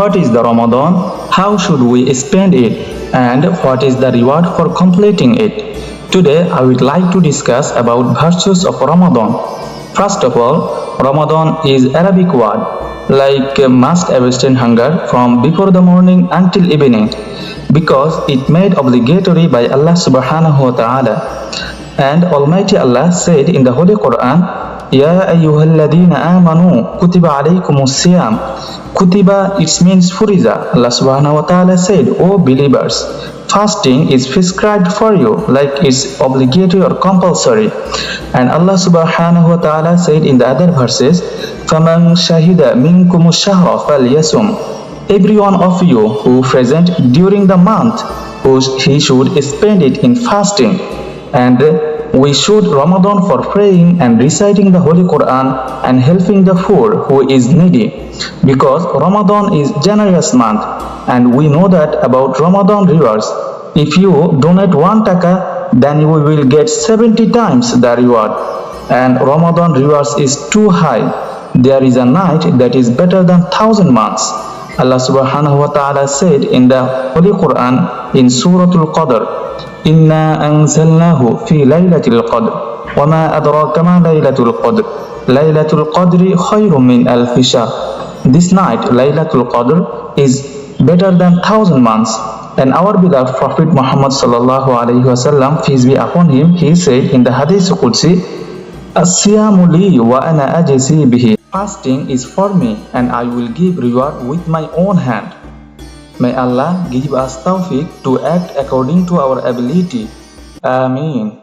What is the Ramadan? How should we spend it? And what is the reward for completing it? Today I would like to discuss about virtues of Ramadan. First of all, Ramadan is Arabic word like must abstain hunger from before the morning until evening because it made obligatory by Allah subhanahu wa ta'ala. And Almighty Allah said in the Holy Quran, Ya ayyuhalladhina amanu kutiba alaykumus siyam. Kutiba, it means furiza. Allah subhanahu wa ta'ala said, O believers, fasting is prescribed for you, like it's obligatory or compulsory. And Allah subhanahu wa ta'ala said in the other verses, فَمَنْ شَهِدَ مِنْكُمُ الشَّهْرَ فَلْيَصُمْ. Every one of you who present during the month, he should spend it in fasting. And we should Ramadan for praying and reciting the Holy Quran and helping the poor who is needy, because Ramadan is generous month and we know that about Ramadan rewards. If you donate 1 taka, then you will get 70 times the reward, and Ramadan rewards is too high. There is a night that is better than 1,000 months. Allah subhanahu wa ta'ala said in the Holy Quran in Surah Al-Qadr, إِنَّا أَنزَلْنَاهُ فِي لَيْلَةِ الْقَدْرِ وَمَا أَدْرَاكَ مَا لَيْلَةُ الْقَدْرِ لَيْلَةُ الْقَدْرِ خَيْرٌ مِّنْ أَلْفِ شَهْرٍ. This night, Laylatul Qadr, is better than 1,000 months. And our beloved Prophet Muhammad sallallahu alaihi wasallam, peace be upon him, he said in the Hadith Qudsi, As-siyamu li wa ana ajzi bihi. Fasting is for me and I will give reward with my own hand. May Allah give us tawfiq to act according to our ability. Ameen.